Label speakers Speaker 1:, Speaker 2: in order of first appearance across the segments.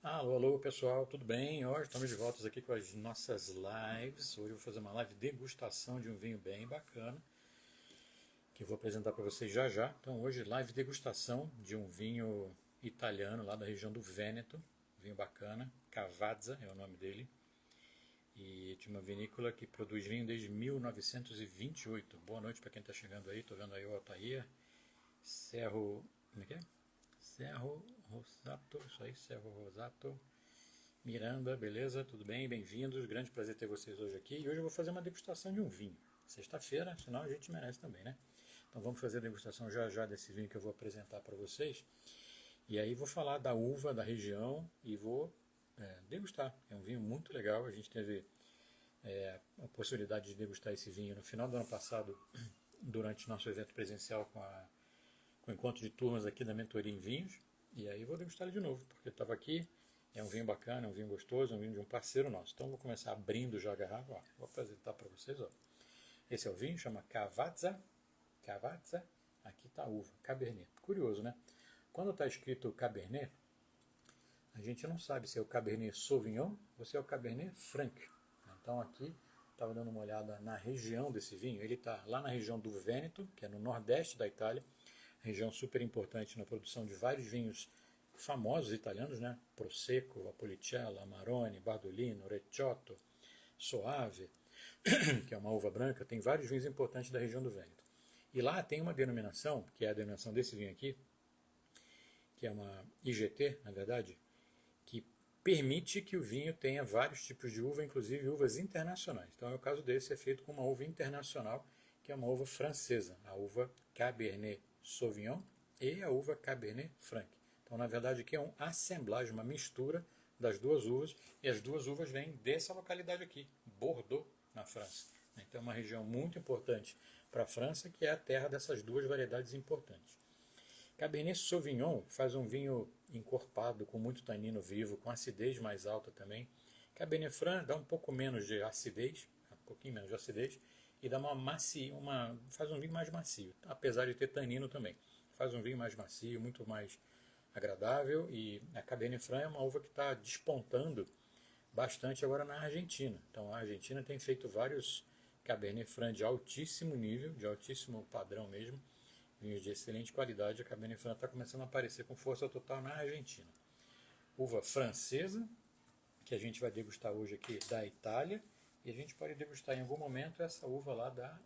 Speaker 1: Alô, alô pessoal, tudo bem? Hoje estamos de volta aqui com as nossas lives. Hoje eu vou fazer uma live degustação de um vinho bem bacana, que eu vou apresentar para vocês já já. Então hoje live degustação de um vinho italiano lá da região do Vêneto, vinho bacana, Cavazza é o nome dele, e de uma vinícola que produz vinho desde 1928. Boa noite para quem está chegando aí, estou vendo aí o Altair, Cerro, como é que é? Cerro Rosato, isso aí, Cerro Rosato, Miranda, beleza? Tudo bem? Bem-vindos. Grande prazer ter vocês hoje aqui. E hoje eu vou fazer uma degustação de um vinho. Sexta-feira, senão a gente merece também, né? Então vamos fazer a degustação já já desse vinho que eu vou apresentar para vocês. E aí vou falar da uva da região e vou degustar. É um vinho muito legal. A gente teve a possibilidade de degustar esse vinho no final do ano passado, durante nosso evento presencial com o encontro de turmas aqui da Mentoria em Vinhos. E aí vou degustar ele de novo, porque eu estava aqui. É um vinho bacana, é um vinho gostoso, é um vinho de um parceiro nosso. Então vou começar abrindo já a garrafa. Ó, vou apresentar para vocês. Ó. Esse é o vinho, chama Cavazza. Cavazza. Aqui está a uva, Cabernet. Curioso, né? Quando está escrito Cabernet, a gente não sabe se é o Cabernet Sauvignon ou se é o Cabernet Franc. Então aqui, estava dando uma olhada na região desse vinho. Ele está lá na região do Vêneto, que é no nordeste da Itália. Região super importante na produção de vários vinhos famosos italianos, né? Prosecco, Apolicella, Amarone, Bardolino, Recioto, Soave, que é uma uva branca. Tem vários vinhos importantes da região do Vêneto. E lá tem uma denominação, que é a denominação desse vinho aqui, que é uma IGT, na verdade, que permite que o vinho tenha vários tipos de uva, inclusive uvas internacionais. Então, o caso desse é feito com uma uva internacional, que é uma uva francesa, a uva Cabernet Sauvignon e a uva Cabernet Franc. Então, na verdade, aqui é um assemblage, uma mistura das duas uvas, e as duas uvas vêm dessa localidade aqui, Bordeaux, na França. Então, é uma região muito importante para a França, que é a terra dessas duas variedades importantes. Cabernet Sauvignon faz um vinho encorpado, com muito tanino vivo, com acidez mais alta também. Cabernet Franc dá um pouco menos de acidez, um pouquinho menos de acidez, e dá faz um vinho mais macio, apesar de ter tanino também. Faz um vinho mais macio, muito mais agradável, e a Cabernet Franc é uma uva que está despontando bastante agora na Argentina. Então a Argentina tem feito vários Cabernet Franc de altíssimo nível, de altíssimo padrão mesmo, vinhos de excelente qualidade. A Cabernet Franc está começando a aparecer com força total na Argentina. Uva francesa, que a gente vai degustar hoje aqui da Itália, e a gente pode degustar em algum momento essa uva lá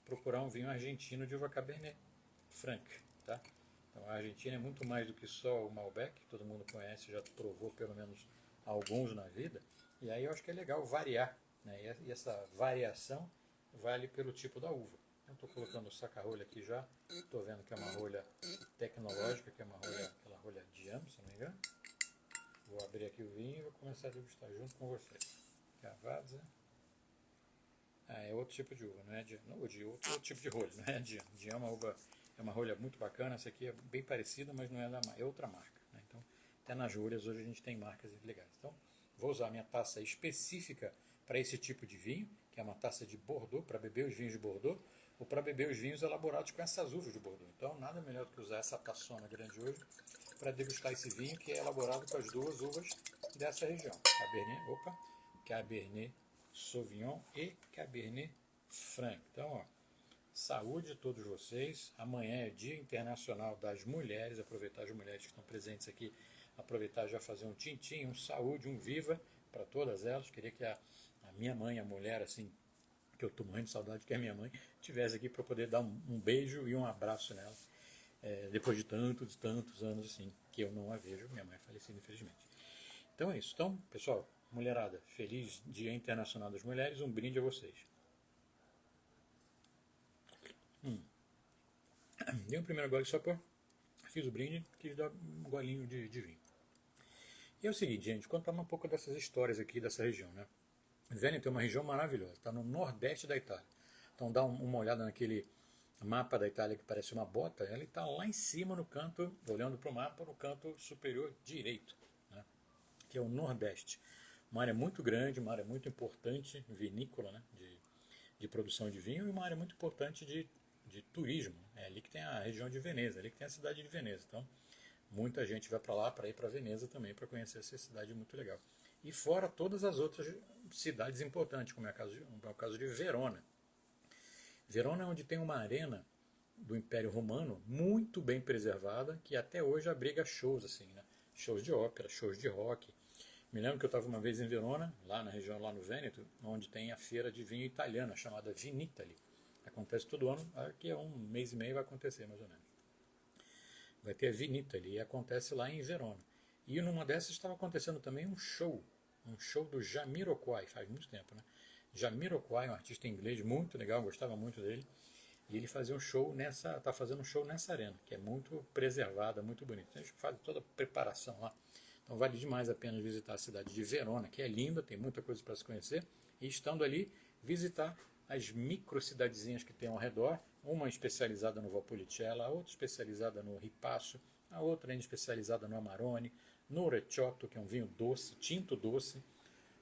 Speaker 1: procurar um vinho argentino de uva Cabernet Franc, tá? Então a Argentina é muito mais do que só o Malbec, que todo mundo conhece, já provou pelo menos alguns na vida, e aí eu acho que é legal variar, né? E essa variação vale pelo tipo da uva. Eu estou colocando o saca-rolha aqui já, estou vendo que é uma rolha tecnológica, que é aquela rolha Diam, se não me engano. Vou abrir aqui o vinho e vou começar a degustar junto com vocês. Cavazza. É outro tipo de uva, não é Diam, não, outro tipo de rolha, não é Diam. Diam é uma uva, é uma rolha muito bacana, essa aqui é bem parecida, mas não é é outra marca, né? Então, até nas rolhas hoje a gente tem marcas legais. Então, vou usar a minha taça específica para esse tipo de vinho, que é uma taça de Bordeaux, para beber os vinhos de Bordeaux, ou para beber os vinhos elaborados com essas uvas de Bordeaux. Então, nada melhor do que usar essa taçona grande hoje para degustar esse vinho que é elaborado com as duas uvas dessa região. Cabernet Sauvignon e Cabernet Franc. Então, ó, saúde a todos vocês. Amanhã é Dia Internacional das Mulheres. Aproveitar as mulheres que estão presentes aqui, aproveitar já fazer um tintim, um saúde, um viva para todas elas. Queria que a minha mãe, a mulher assim, que eu estou morrendo de saudade, que é a minha mãe, estivesse aqui para poder dar um beijo e um abraço nela, depois de tantos anos assim, que eu não a vejo. Minha mãe é falecida, infelizmente. Então é isso. Então, pessoal, mulherada, feliz Dia Internacional das Mulheres, um brinde a vocês. Dei um primeiro gole só para... Fiz o brinde, quis dar um golinho de vinho. E é o seguinte, gente, contar um pouco dessas histórias aqui dessa região, né? Vêneto é uma região maravilhosa, está no nordeste da Itália. Então dá uma olhada naquele mapa da Itália que parece uma bota, ela está lá em cima no canto, olhando para o mapa, no canto superior direito, né? Que é o nordeste. Uma área muito grande, uma área muito importante, vinícola, né? De produção de vinho, e uma área muito importante de turismo. É ali que tem a região de Veneza, ali que tem a cidade de Veneza. Então, Muita gente vai para lá para ir para Veneza também, para conhecer essa cidade muito legal. E fora todas as outras cidades importantes, como é o caso de Verona. Verona é onde tem uma arena do Império Romano muito bem preservada, que até hoje abriga shows assim, né? Shows de ópera, shows de rock. Me lembro que eu estava uma vez em Verona, lá na região, lá no Vêneto, onde tem a feira de vinho italiana, chamada Vinitaly. Acontece todo ano, aqui é um mês e meio vai acontecer mais ou menos. Vai ter a Vinitaly e acontece lá em Verona. E numa dessas estava acontecendo também um show do Jamiroquai, faz muito tempo, né? Jamiroquai, um artista inglês muito legal, gostava muito dele. E ele fazia um show tá fazendo um show nessa arena, que é muito preservada, muito bonita. Então a gente faz toda a preparação lá. Então vale demais a pena visitar a cidade de Verona, que é linda, tem muita coisa para se conhecer. E estando ali, visitar as micro cidadezinhas que tem ao redor, uma especializada no Valpolicella, a outra especializada no Ripasso, a outra ainda especializada no Amarone, no Recioto, que é um vinho doce, tinto doce,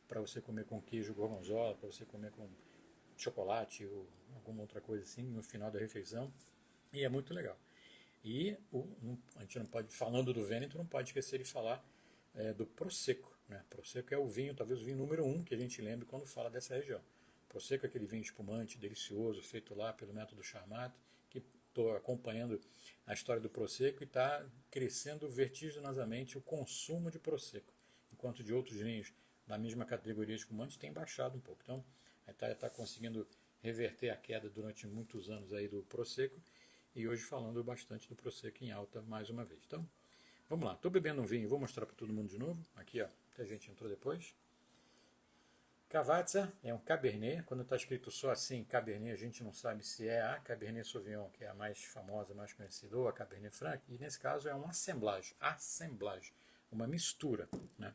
Speaker 1: para você comer com queijo gorgonzola, para você comer com chocolate ou alguma outra coisa assim no final da refeição. E é muito legal. E a gente não pode, falando do Vêneto, não pode esquecer de falar do Prosecco. Né? Prosecco é o vinho, talvez o vinho número 1 que a gente lembre quando fala dessa região. Prosecco é aquele vinho espumante, delicioso, feito lá pelo método Charmat, que estou acompanhando a história do Prosecco e está crescendo vertiginosamente o consumo de Prosecco, enquanto de outros vinhos da mesma categoria espumante tem baixado um pouco. Então, a Itália está conseguindo reverter a queda durante muitos anos aí do Prosecco e hoje falando bastante do Prosecco em alta mais uma vez. Então, vamos lá. Estou bebendo um vinho, vou mostrar para todo mundo de novo. Aqui, ó, a gente entrou depois. Cavazza é um Cabernet. Quando está escrito só assim, Cabernet, a gente não sabe se é a Cabernet Sauvignon, que é a mais famosa, mais conhecida, ou a Cabernet Franc. E nesse caso é um assemblage, uma mistura, né?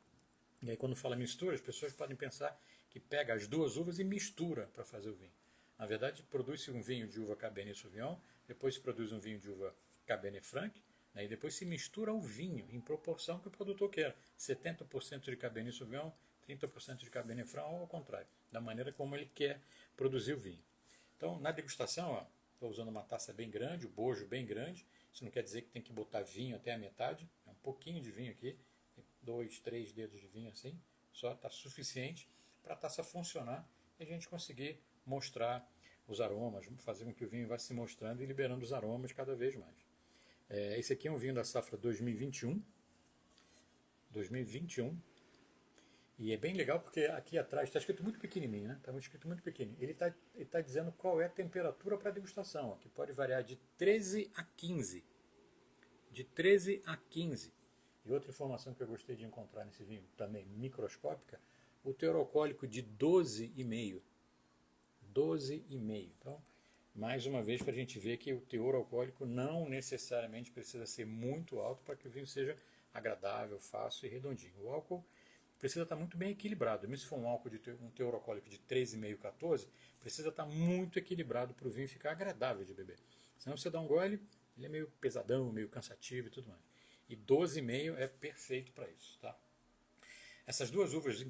Speaker 1: E aí quando fala mistura, as pessoas podem pensar que pega as duas uvas e mistura para fazer o vinho. Na verdade, produz-se um vinho de uva Cabernet Sauvignon, depois se produz um vinho de uva Cabernet Franc, né, e depois se mistura o vinho em proporção que o produtor quer. 70% de Cabernet Sauvignon, 30% de Cabernet Franc, ou ao contrário, da maneira como ele quer produzir o vinho. Então, na degustação, estou usando uma taça bem grande, o bojo bem grande. Isso não quer dizer que tem que botar vinho até a metade, é um pouquinho de vinho aqui, 2, 3 dedos de vinho assim, só está suficiente para a taça funcionar e a gente conseguir mostrar os aromas, fazer com que o vinho vá se mostrando e liberando os aromas cada vez mais. Esse aqui é um vinho da safra 2021, e é bem legal porque aqui atrás está escrito muito pequenininho, né? Está escrito muito pequenininho. Ele tá dizendo qual é a temperatura para degustação, que pode variar de 13 a 15. De 13 a 15. E outra informação que eu gostei de encontrar nesse vinho, também microscópica, o teor alcoólico de 12,5. 12,5. Então, mais uma vez para a gente ver que o teor alcoólico não necessariamente precisa ser muito alto para que o vinho seja agradável, fácil e redondinho. O álcool precisa estar muito bem equilibrado. Mesmo se for um álcool de um teor alcoólico de 13,5, 14, precisa estar muito equilibrado para o vinho ficar agradável de beber. Senão você dá um gole, ele é meio pesadão, meio cansativo e tudo mais. E 12,5 é perfeito para isso, tá? Essas duas uvas,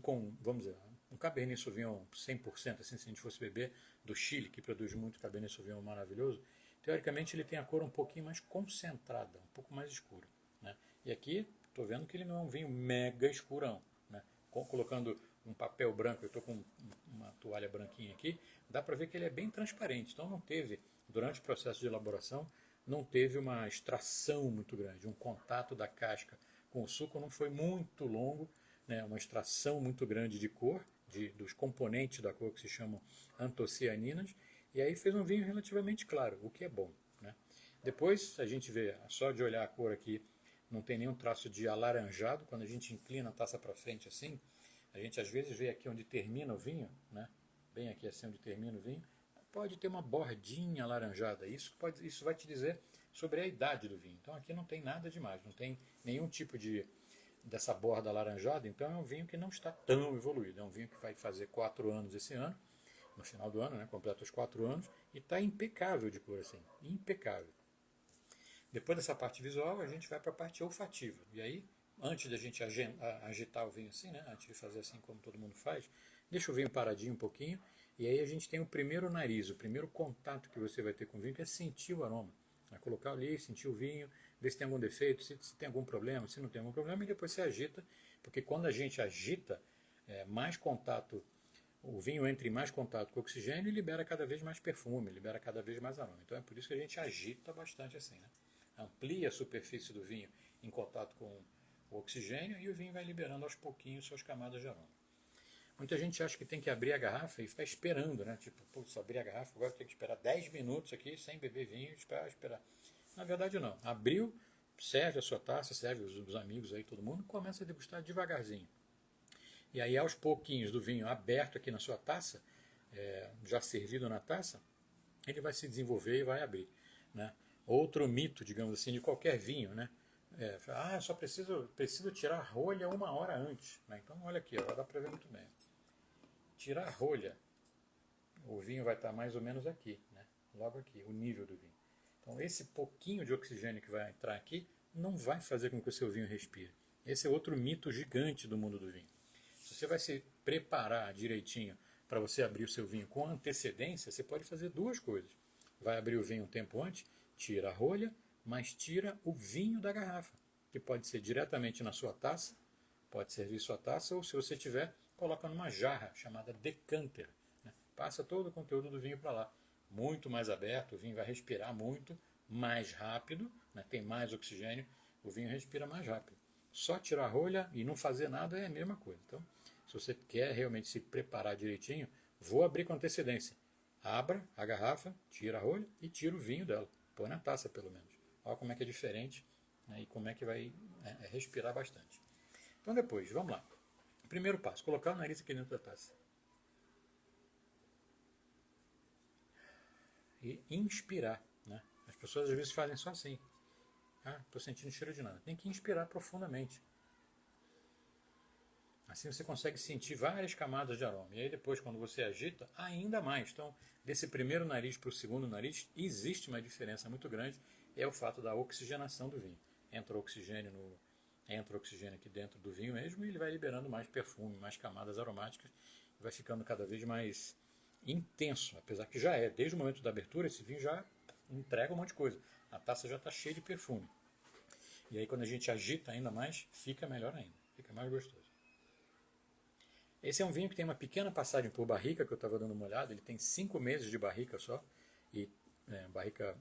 Speaker 1: vamos dizer, um Cabernet Sauvignon 100%, assim, se a gente fosse beber do Chile, que produz muito Cabernet Sauvignon maravilhoso, teoricamente ele tem a cor um pouquinho mais concentrada, um pouco mais escura, né? E aqui, estou vendo que ele não é um vinho mega escurão, né? Colocando um papel branco, eu estou com uma toalha branquinha aqui, dá para ver que ele é bem transparente, então não teve, durante o processo de elaboração, não teve uma extração muito grande, um contato da casca com o suco não foi muito longo, né, uma extração muito grande de cor, dos componentes da cor que se chamam antocianinas, e aí fez um vinho relativamente claro, o que é bom, né? Depois a gente vê, só de olhar a cor aqui, não tem nenhum traço de alaranjado, quando a gente inclina a taça para frente assim, a gente às vezes vê aqui onde termina o vinho, né, bem aqui assim onde termina o vinho, pode ter uma bordinha alaranjada. Isso vai te dizer sobre a idade do vinho. Então aqui não tem nada demais, não tem nenhum tipo dessa borda alaranjada, então é um vinho que não está tão evoluído. É um vinho que vai fazer 4 anos esse ano, no final do ano, né, completa os 4 anos, e está impecável de cor assim, impecável. Depois dessa parte visual, a gente vai para a parte olfativa. E aí, antes da gente agitar o vinho assim, né, antes de fazer assim como todo mundo faz, deixa o vinho paradinho um pouquinho, e aí a gente tem o primeiro nariz, o primeiro contato que você vai ter com o vinho, que é sentir o aroma. Vai colocar ali, sentir o vinho, ver se tem algum defeito, se tem algum problema, se não tem algum problema, e depois você agita, porque quando a gente agita, mais contato, o vinho entra em mais contato com o oxigênio e libera cada vez mais perfume, libera cada vez mais aroma. Então é por isso que a gente agita bastante assim, né? Amplia a superfície do vinho em contato com o oxigênio e o vinho vai liberando aos pouquinhos suas camadas de aroma. Muita gente acha que tem que abrir a garrafa e ficar esperando, né? Tipo, putz, abrir a garrafa, agora tem que esperar 10 minutos aqui sem beber vinho, esperar. Na verdade não. Abriu, serve a sua taça, serve os amigos aí, todo mundo, começa a degustar devagarzinho. E aí aos pouquinhos do vinho aberto aqui na sua taça, já servido na taça, ele vai se desenvolver e vai abrir, né? Outro mito, digamos assim, de qualquer vinho, né? Só preciso tirar a rolha 1 hora antes, né? Então olha aqui, ó, dá para ver muito bem. Tirar a rolha, o vinho vai estar mais ou menos aqui, né? Logo aqui, o nível do vinho. Então esse pouquinho de oxigênio que vai entrar aqui não vai fazer com que o seu vinho respire. Esse é outro mito gigante do mundo do vinho. Se você vai se preparar direitinho para você abrir o seu vinho com antecedência, você pode fazer duas coisas. Vai abrir o vinho um tempo antes, tira a rolha, mas tira o vinho da garrafa, que pode ser diretamente na sua taça, pode servir sua taça, ou se você tiver, coloca numa jarra chamada decanter, né? Passa todo o conteúdo do vinho para lá. Muito mais aberto, o vinho vai respirar muito mais rápido, né? Tem mais oxigênio, o vinho respira mais rápido. Só tirar a rolha e não fazer nada é a mesma coisa. Então, se você quer realmente se preparar direitinho, vou abrir com antecedência. Abra a garrafa, tira a rolha e tira o vinho dela. Põe na taça, pelo menos. Olha como é que é diferente, né? E como é que vai respirar bastante. Então, depois, vamos lá. Primeiro passo, colocar o nariz aqui dentro da taça. E inspirar, né? As pessoas às vezes fazem só assim. Estou sentindo cheiro de nada. Tem que inspirar profundamente. Assim você consegue sentir várias camadas de aroma. E aí depois, quando você agita, ainda mais. Então, desse primeiro nariz para o segundo nariz, existe uma diferença muito grande. É o fato da oxigenação do vinho. Entra oxigênio aqui dentro do vinho mesmo e ele vai liberando mais perfume, mais camadas aromáticas. E vai ficando cada vez mais intenso. Apesar que já é. Desde o momento da abertura, esse vinho já entrega um monte de coisa. A taça já está cheia de perfume. E aí quando a gente agita ainda mais, fica melhor ainda. Fica mais gostoso. Esse é um vinho que tem uma pequena passagem por barrica, que eu estava dando uma olhada. Ele tem 5 meses de barrica só. E barrica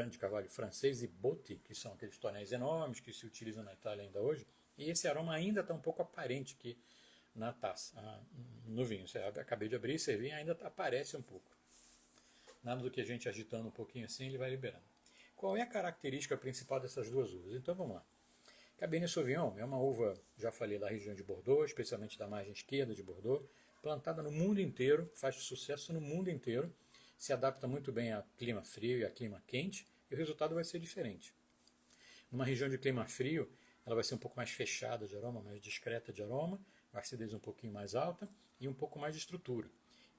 Speaker 1: de carvalho francês e Botti, que são aqueles tonéis enormes que se utilizam na Itália ainda hoje. E esse aroma ainda está um pouco aparente aqui na taça, no vinho. Você acabei de abrir e servir e ainda aparece um pouco. Nada do que a gente agitando um pouquinho assim, ele vai liberando. Qual é a característica principal dessas duas uvas? Então vamos lá. Cabernet Sauvignon é uma uva, já falei, da região de Bordeaux, especialmente da margem esquerda de Bordeaux, plantada no mundo inteiro, faz sucesso no mundo inteiro, se adapta muito bem a clima frio e a clima quente, e o resultado vai ser diferente. Numa região de clima frio, ela vai ser um pouco mais fechada de aroma, mais discreta de aroma, a acidez um pouquinho mais alta e um pouco mais de estrutura.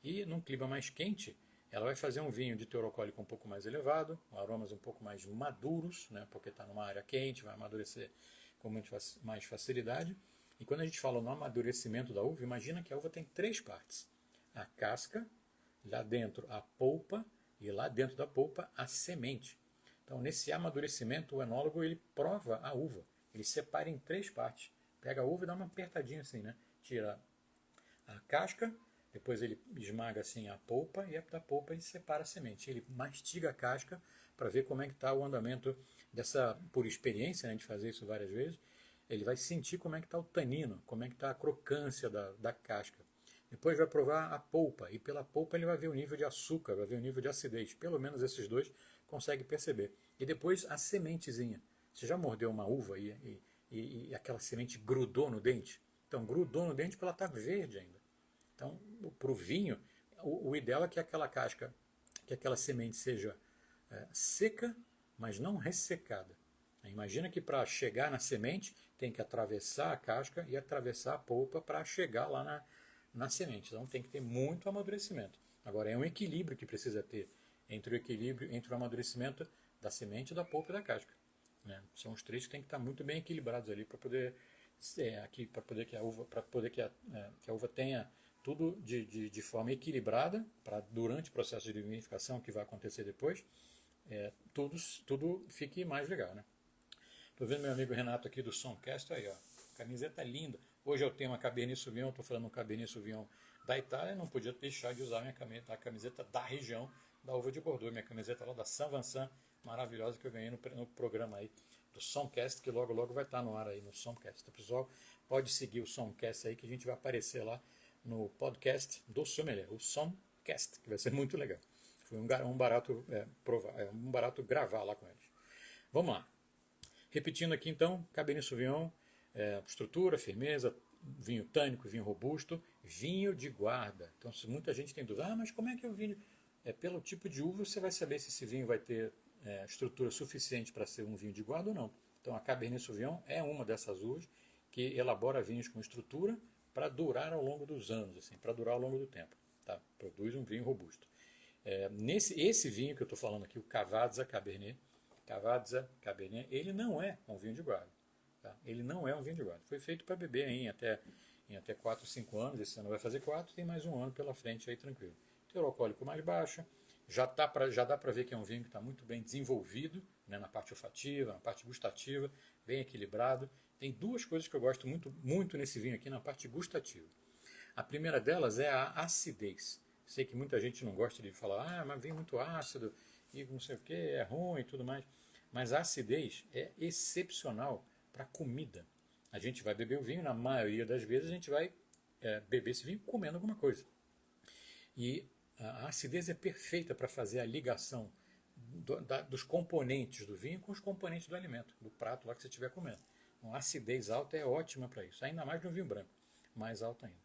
Speaker 1: E num clima mais quente, ela vai fazer um vinho de teor alcoólico um pouco mais elevado, aromas um pouco mais maduros, né, porque está numa área quente, vai amadurecer com muito mais facilidade. E quando a gente fala no amadurecimento da uva, imagina que a uva tem 3 partes. A casca, lá dentro a polpa e lá dentro da polpa a semente. Então nesse amadurecimento o enólogo ele prova a uva, ele separa em 3 partes. Pega a uva e dá uma apertadinha assim, né? Tira a casca, depois ele esmaga assim a polpa e da polpa ele separa a semente. Ele mastiga a casca para ver como é que está o andamento dessa, por experiência, né, de fazer isso várias vezes, ele vai sentir como é que está o tanino, como é que está a crocância da casca. Depois vai provar a polpa, e pela polpa ele vai ver o nível de açúcar, vai ver o nível de acidez. Pelo menos esses dois consegue perceber. E depois a sementezinha. Você já mordeu uma uva e aquela semente grudou no dente? Então, grudou no dente porque ela está verde ainda. Então, para o vinho, o ideal é que aquela casca, que aquela semente seja seca, mas não ressecada. Imagina que para chegar na semente tem que atravessar a casca e atravessar a polpa para chegar lá na semente. Então tem que ter muito amadurecimento. Agora é um equilíbrio que precisa ter entre o amadurecimento da semente, da polpa e da casca. Né? São os três que têm que estar muito bem equilibrados ali para poder que a uva tenha tudo de forma equilibrada para durante o processo de vinificação que vai acontecer depois, tudo fique mais legal, né? Tô vendo meu amigo Renato aqui do Somcast, aí ó, camiseta linda. Hoje eu tenho uma Cabernet Sauvignon, tô falando um Cabernet Sauvignon da Itália, não podia deixar de usar a camiseta da região da uva de Bordeaux, minha camiseta lá da Saint Vincent, maravilhosa, que eu ganhei no programa aí do Somcast, que logo logo vai estar no ar aí no Somcast. Então, pessoal, pode seguir o Somcast aí, que a gente vai aparecer lá no podcast do Sommelier, o Somcast, que vai ser muito legal. Foi um barato um barato gravar lá com eles. Vamos lá. Repetindo aqui então, Cabernet Sauvignon, estrutura, firmeza, vinho tânico, vinho robusto, vinho de guarda. Então, se muita gente tem dúvida, mas como é que é o vinho? Pelo tipo de uva você vai saber se esse vinho vai ter estrutura suficiente para ser um vinho de guarda ou não. Então, a Cabernet Sauvignon é uma dessas uvas que elabora vinhos com estrutura para durar ao longo dos anos, assim, para durar ao longo do tempo. Tá? Produz um vinho robusto. Esse vinho que eu estou falando aqui, o Cavazza Cabernet, ele não é um vinho de guarda. Tá? Ele não é um vinho de guarda. Foi feito para beber em até 4, 5 anos. Esse ano vai fazer 4, tem mais um ano pela frente aí tranquilo. Teor alcoólico mais baixo. Já dá para ver que é um vinho que está muito bem desenvolvido, né, na parte olfativa, na parte gustativa, bem equilibrado. Tem duas coisas que eu gosto muito, muito nesse vinho aqui na parte gustativa. A primeira delas é a acidez. Sei que muita gente não gosta de falar, mas vinho muito ácido e não sei o que, é ruim e tudo mais. Mas a acidez é excepcional para comida. A gente vai beber o vinho, na maioria das vezes a gente vai beber esse vinho comendo alguma coisa. E a acidez é perfeita para fazer a ligação dos componentes do vinho com os componentes do alimento, do prato lá que você estiver comendo. Uma acidez alta é ótima para isso, ainda mais no vinho branco, mais alta ainda.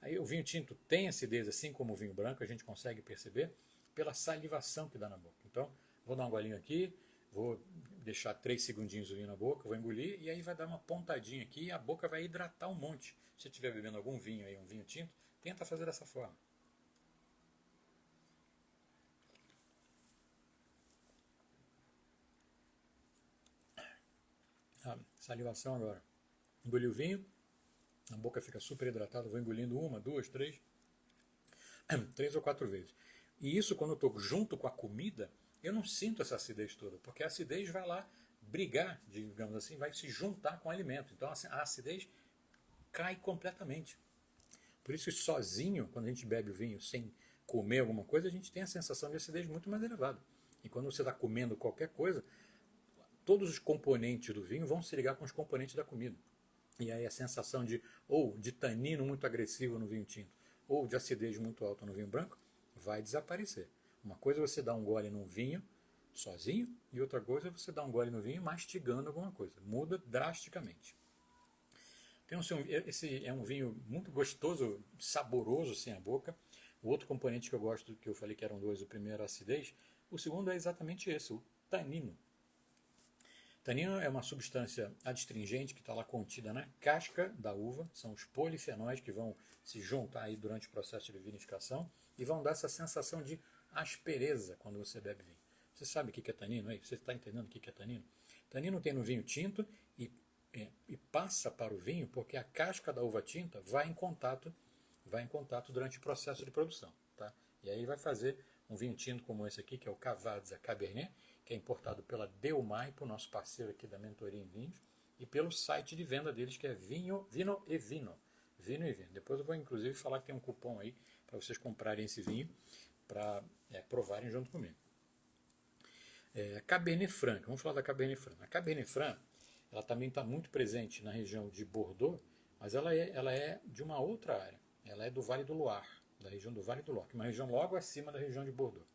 Speaker 1: Aí o vinho tinto tem acidez, assim como o vinho branco, a gente consegue perceber pela salivação que dá na boca. Então, vou dar um golinho aqui, vou deixar 3 segundinhos o vinho na boca, vou engolir e aí vai dar uma pontadinha aqui e a boca vai hidratar um monte. Se você estiver bebendo algum vinho aí, um vinho tinto, tenta fazer dessa forma. Salivação agora. Engoli o vinho, a boca fica super hidratada, vou engolindo 1, 2, 3 ou 4 vezes. E isso, quando eu estou junto com a comida, eu não sinto essa acidez toda, porque a acidez vai lá brigar, digamos assim, vai se juntar com o alimento. Então a acidez cai completamente. Por isso que sozinho, quando a gente bebe o vinho sem comer alguma coisa, a gente tem a sensação de acidez muito mais elevada. E quando você está comendo qualquer coisa, todos os componentes do vinho vão se ligar com os componentes da comida. E aí a sensação de tanino muito agressivo no vinho tinto, ou de acidez muito alta no vinho branco, vai desaparecer. Uma coisa é você dar um gole num vinho sozinho, e outra coisa é você dar um gole no vinho mastigando alguma coisa. Muda drasticamente. Então, esse é um vinho muito gostoso, saboroso assim a boca. O outro componente que eu gosto, que eu falei que eram dois, o primeiro é a acidez, o segundo é exatamente esse, o tanino. Tanino é uma substância adstringente que está lá contida na casca da uva, são os polifenóis que vão se juntar aí durante o processo de vinificação e vão dar essa sensação de aspereza quando você bebe vinho. Você sabe o que é tanino aí? Você está entendendo o que é tanino? Tanino tem no vinho tinto e passa para o vinho porque a casca da uva tinta vai em contato durante o processo de produção. Tá? E aí vai fazer um vinho tinto como esse aqui, que é o Cavazza Cabernet, que é importado pela Delmaipo, nosso parceiro aqui da mentoria em vinhos, e pelo site de venda deles, que é Vino e Vino. Vino e Vino. Depois eu vou inclusive falar que tem um cupom aí para vocês comprarem esse vinho, para provarem junto comigo. Cabernet Franc, vamos falar da Cabernet Franc. A Cabernet Franc, ela também está muito presente na região de Bordeaux, mas ela é de uma outra área. Ela é do Vale do Loire, da região do Vale do Loire, que é uma região logo acima da região de Bordeaux.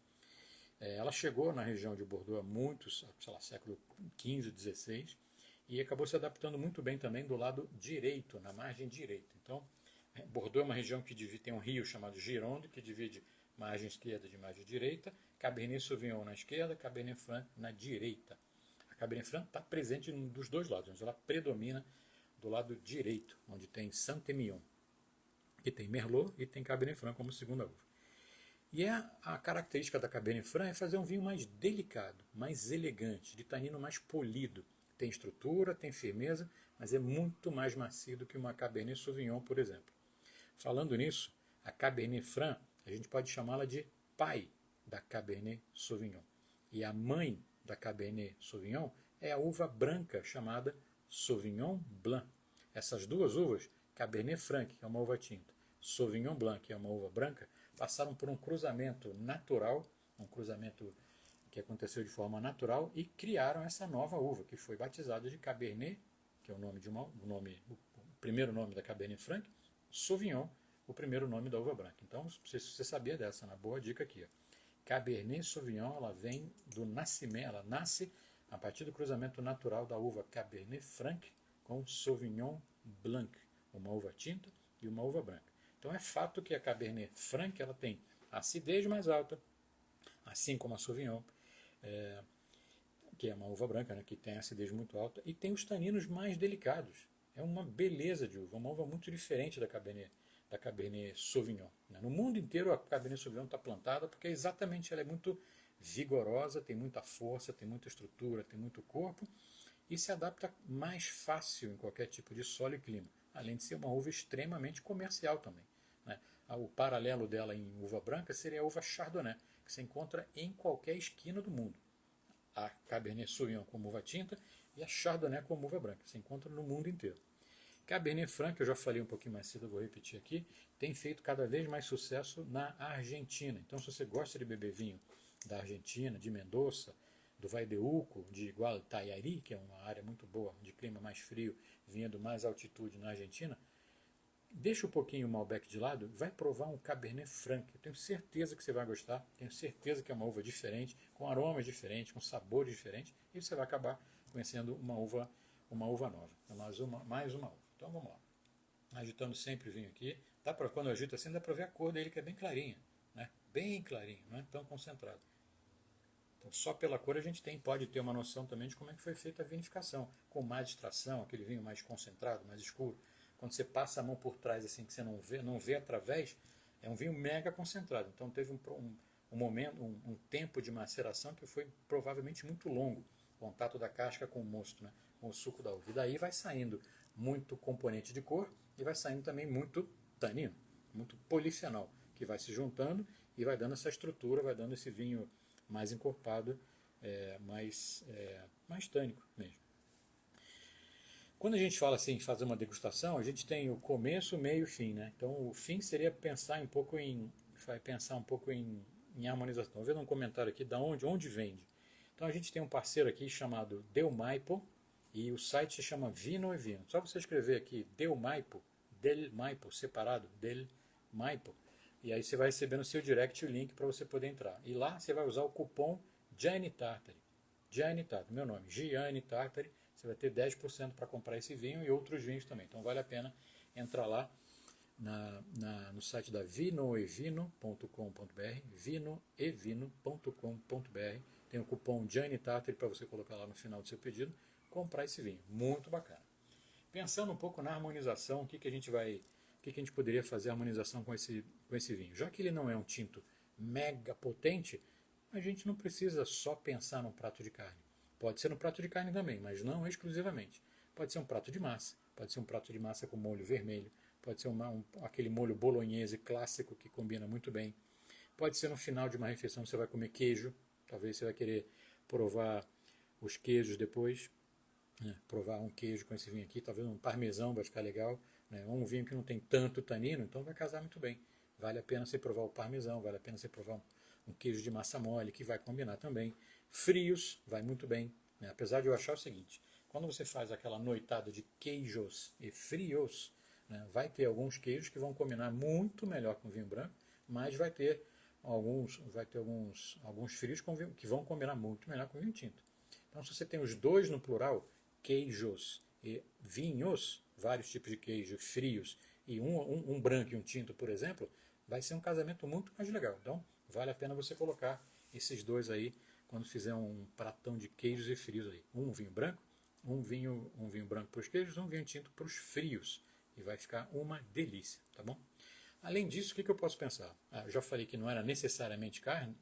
Speaker 1: Ela chegou na região de Bordeaux há muitos, sei lá, século XV, XVI, e acabou se adaptando muito bem também do lado direito, na margem direita. Então, Bordeaux é uma região que tem um rio chamado Gironde, que divide margem esquerda de margem direita, Cabernet Sauvignon na esquerda, Cabernet Franc na direita. A Cabernet Franc está presente dos dois lados, mas ela predomina do lado direito, onde tem Saint-Emilion, que tem Merlot e tem Cabernet Franc como segunda uva. E a característica da Cabernet Franc é fazer um vinho mais delicado, mais elegante, de tanino mais polido. Tem estrutura, tem firmeza, mas é muito mais macio do que uma Cabernet Sauvignon, por exemplo. Falando nisso, a Cabernet Franc, a gente pode chamá-la de pai da Cabernet Sauvignon. E a mãe da Cabernet Sauvignon é a uva branca chamada Sauvignon Blanc. Essas duas uvas, Cabernet Franc, que é uma uva tinta, Sauvignon Blanc, que é uma uva branca, passaram por um cruzamento natural, um cruzamento que aconteceu de forma natural, e criaram essa nova uva, que foi batizada de Cabernet, que é o nome de o primeiro nome da Cabernet Franc, Sauvignon, o primeiro nome da uva branca. Então, você sabia dessa, uma boa dica aqui. Ó. Cabernet Sauvignon, ela vem do nascimento, ela nasce a partir do cruzamento natural da uva Cabernet Franc com Sauvignon Blanc, uma uva tinta e uma uva branca. Então é fato que a Cabernet Franc ela tem acidez mais alta, assim como a Sauvignon, que é uma uva branca, né, que tem acidez muito alta, e tem os taninos mais delicados. É uma beleza de uva, uma uva muito diferente da Cabernet Sauvignon. Né. No mundo inteiro a Cabernet Sauvignon está plantada porque exatamente ela é muito vigorosa, tem muita força, tem muita estrutura, tem muito corpo e se adapta mais fácil em qualquer tipo de solo e clima, além de ser uma uva extremamente comercial também. Né. O paralelo dela em uva branca seria a uva Chardonnay, que se encontra em qualquer esquina do mundo. A Cabernet Sauvignon como uva tinta e a Chardonnay como uva branca. Se encontra no mundo inteiro. Cabernet Franc, eu já falei um pouquinho mais cedo, eu vou repetir aqui, tem feito cada vez mais sucesso na Argentina. Então, se você gosta de beber vinho da Argentina, de Mendoza, do Valle de Uco, de Gualtallarí, que é uma área muito boa, de clima mais frio, vindo mais altitude na Argentina, deixa um pouquinho o Malbec de lado, vai provar um Cabernet Franc. Eu tenho certeza que você vai gostar, tenho certeza que é uma uva diferente, com aromas diferentes, com sabores diferentes, e você vai acabar conhecendo uma uva nova. Mais uma uva. Então vamos lá. Agitando sempre o vinho aqui. Quando eu agito assim, dá para ver a cor dele, que é bem clarinha. Né? Bem clarinho, não é tão concentrado. Então, só pela cor a gente pode ter uma noção também de como é que foi feita a vinificação. Com mais extração, aquele vinho mais concentrado, mais escuro. Quando você passa a mão por trás, assim, que você não vê através, é um vinho mega concentrado. Então teve um tempo de maceração que foi provavelmente muito longo. O contato da casca com o mosto, né? Com o suco da uva. E daí vai saindo muito componente de cor e vai saindo também muito tanino, muito polifenol, que vai se juntando e vai dando essa estrutura, vai dando esse vinho mais encorpado, mais tânico mesmo. Quando a gente fala assim, fazer uma degustação, a gente tem o começo, meio e fim, né? Então o fim seria pensar um pouco em harmonização. Estou vendo um comentário aqui onde vende. Então a gente tem um parceiro aqui chamado Del Maipo e o site se chama Vino e Vino. Só você escrever aqui Del Maipo, separado, Del Maipo, e aí você vai receber no seu direct o link para você poder entrar. E lá você vai usar o cupom Gianni Tartari. Gianni Tartari, meu nome, Gianni Tartari. Você vai ter 10% para comprar esse vinho e outros vinhos também. Então vale a pena entrar lá no site da vinoevino.com.br, vinoevino.com.br. Tem o cupom Gianni Tartari para você colocar lá no final do seu pedido, comprar esse vinho. Muito bacana. Pensando um pouco na harmonização, o que a gente poderia fazer a harmonização com esse vinho? Já que ele não é um tinto mega potente, a gente não precisa só pensar num prato de carne. Pode ser no prato de carne também, mas não exclusivamente. Pode ser um prato de massa, pode ser um prato de massa com molho vermelho, pode ser aquele molho bolonhese clássico que combina muito bem. Pode ser no final de uma refeição você vai comer queijo, talvez você vai querer provar os queijos depois, né? Provar um queijo com esse vinho aqui, talvez um parmesão vai ficar legal, né? Um vinho que não tem tanto tanino, então vai casar muito bem. Vale a pena você provar o parmesão, vale a pena você provar um queijo de massa mole, que vai combinar também. Frios, vai muito bem. Né? Apesar de eu achar o seguinte, quando você faz aquela noitada de queijos e frios, né, vai ter alguns queijos que vão combinar muito melhor com vinho branco, mas vai ter alguns frios que vão combinar muito melhor com vinho tinto. Então, se você tem os dois no plural, queijos e vinhos, vários tipos de queijo frios, e um branco e um tinto, por exemplo, vai ser um casamento muito mais legal. Então, vale a pena você colocar esses dois aí quando fizer um pratão de queijos e frios aí. Um vinho branco, um vinho branco para os queijos, um vinho tinto para os frios. E vai ficar uma delícia, tá bom? Além disso, o que eu posso pensar? Eu já falei que não era necessariamente carne,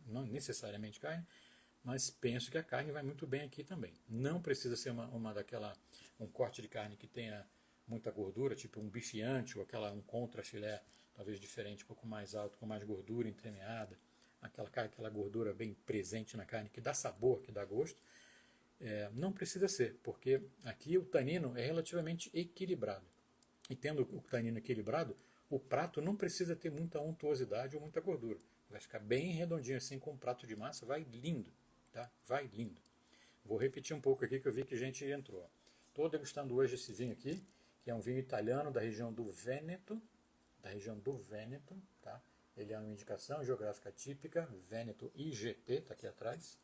Speaker 1: mas penso que a carne vai muito bem aqui também. Não precisa ser um corte de carne que tenha muita gordura, tipo um bife ancho, ou um contrafilé, talvez diferente, um pouco mais alto, com mais gordura entremeada, aquela gordura bem presente na carne, que dá sabor, que dá gosto. Não precisa ser, porque aqui o tanino é relativamente equilibrado. E tendo o tanino equilibrado, o prato não precisa ter muita untuosidade ou muita gordura. Vai ficar bem redondinho assim com um prato de massa, vai lindo, tá? Vai lindo. Vou repetir um pouco aqui que eu vi que gente entrou. Estou degustando hoje esse vinho aqui, que é um vinho italiano da região do Vêneto, tá? Ele é uma indicação geográfica típica, Vêneto IGT, está aqui atrás.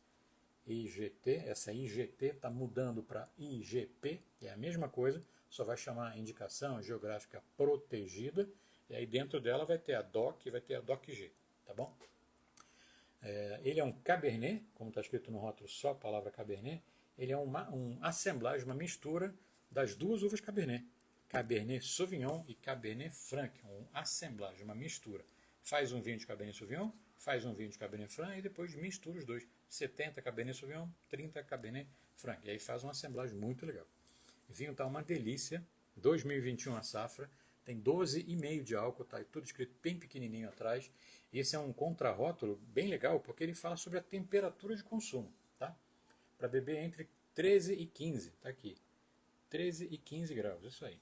Speaker 1: IGT, essa IGT está mudando para IGP, é a mesma coisa, só vai chamar indicação geográfica protegida, e aí dentro dela vai ter a DOC e vai ter a DOC-G, tá bom? Ele é um Cabernet, como está escrito no rótulo só a palavra Cabernet, ele é um assemblage, uma mistura das duas uvas Cabernet, Cabernet Sauvignon e Cabernet Franc, um assemblage, uma mistura. Faz um vinho de Cabernet Sauvignon, faz um vinho de Cabernet Franc e depois mistura os dois. 70 Cabernet Sauvignon, 30 Cabernet Franc. E aí faz uma assemblagem muito legal. O vinho está uma delícia. 2021 a safra. Tem 12,5 de álcool, tá tudo escrito bem pequenininho atrás. E esse é um contrarótulo bem legal, porque ele fala sobre a temperatura de consumo, tá? Para beber entre 13 e 15, tá aqui. 13 e 15 graus, isso aí.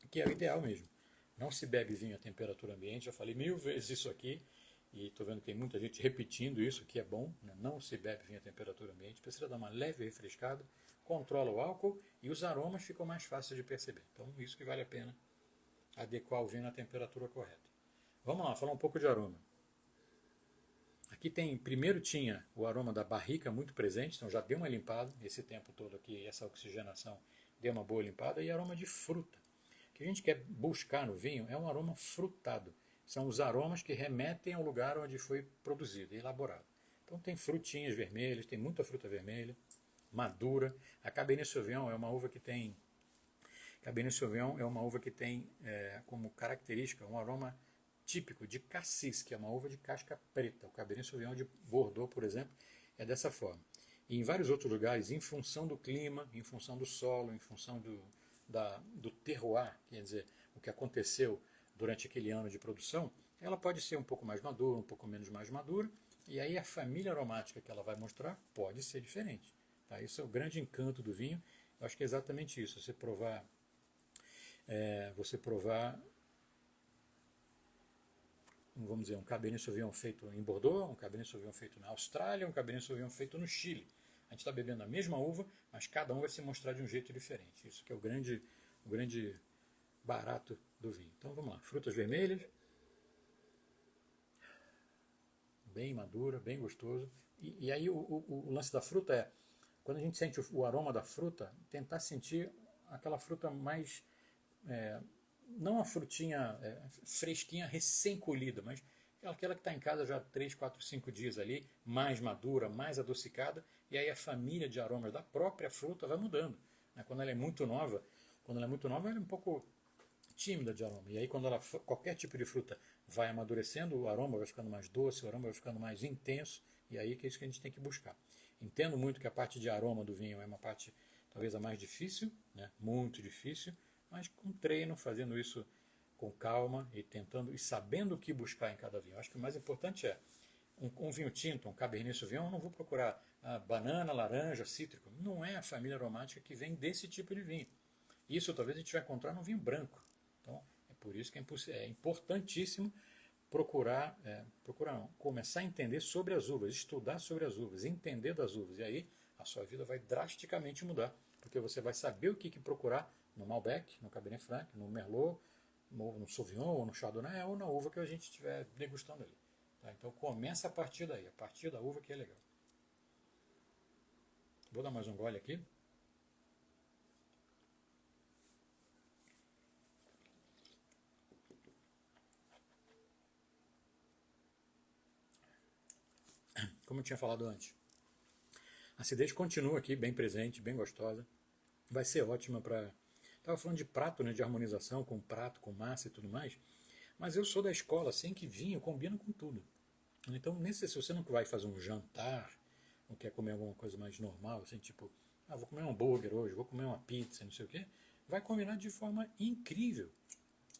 Speaker 1: Que é o ideal mesmo. Não se bebe vinho a temperatura ambiente, já falei 1000 vezes isso aqui, e estou vendo que tem muita gente repetindo isso, que é bom, né? Não se bebe vinho a temperatura ambiente, precisa dar uma leve refrescada, controla o álcool e os aromas ficam mais fáceis de perceber. Então, isso que vale a pena adequar o vinho à temperatura correta. Vamos lá, falar um pouco de aroma. Aqui primeiro tinha o aroma da barrica muito presente, então já deu uma limpada, esse tempo todo aqui, essa oxigenação deu uma boa limpada, e aroma de fruta. O que a gente quer buscar no vinho é um aroma frutado. São os aromas que remetem ao lugar onde foi produzido e elaborado. Então tem frutinhas vermelhas, tem muita fruta vermelha, madura. A Cabernet Sauvignon é uma uva que tem como característica um aroma típico de cassis, que é uma uva de casca preta. O Cabernet Sauvignon de Bordeaux, por exemplo, é dessa forma. E em vários outros lugares, em função do clima, em função do solo, em função do terroir, quer dizer, o que aconteceu durante aquele ano de produção, ela pode ser um pouco mais madura, um pouco menos mais madura, e aí a família aromática que ela vai mostrar pode ser diferente. Tá? Isso é o grande encanto do vinho. Eu acho que é exatamente isso, você provar vamos dizer, um Cabernet Sauvignon feito em Bordeaux, um Cabernet Sauvignon feito na Austrália, um Cabernet Sauvignon feito no Chile. A gente está bebendo a mesma uva, mas cada um vai se mostrar de um jeito diferente. Isso que é o grande barato do vinho. Então vamos lá, frutas vermelhas, bem madura, bem gostoso. E aí o lance da fruta é, quando a gente sente o aroma da fruta, tentar sentir aquela fruta mais, não a frutinha fresquinha, recém-colhida, mas aquela que está em casa já há 3, 4, 5 dias ali, mais madura, mais adocicada, e aí a família de aromas da própria fruta vai mudando. Né? Quando ela é muito nova, ela é um pouco tímida de aroma. E aí quando qualquer tipo de fruta vai amadurecendo, o aroma vai ficando mais doce, o aroma vai ficando mais intenso, e aí que é isso que a gente tem que buscar. Entendo muito que a parte de aroma do vinho é uma parte talvez a mais difícil, né? Muito difícil, mas com treino, fazendo isso com calma e tentando e sabendo o que buscar em cada vinho. Acho que o mais importante é um vinho tinto, um Cabernet Sauvignon, eu não vou procurar banana, laranja, cítrico. Não é a família aromática que vem desse tipo de vinho. Isso talvez a gente vai encontrar no vinho branco. Então, é por isso que é importantíssimo começar a entender sobre as uvas, estudar sobre as uvas, entender das uvas. E aí a sua vida vai drasticamente mudar, porque você vai saber o que procurar no Malbec, no Cabernet Franc, no Merlot, no Sauvignon, ou no Chardonnay, ou na uva que a gente estiver degustando ali. Tá? Então começa a partir daí, a partir da uva que é legal. Vou dar mais um gole aqui. Como eu tinha falado antes, a acidez continua aqui, bem presente, bem gostosa. Vai ser ótima para... Estava falando de prato, né, de harmonização com prato, com massa e tudo mais. Mas eu sou da escola, assim, que vinho combina com tudo. Então, se você não vai fazer um jantar, não quer comer alguma coisa mais normal, assim, tipo, vou comer um hambúrguer hoje, vou comer uma pizza, não sei o quê, vai combinar de forma incrível,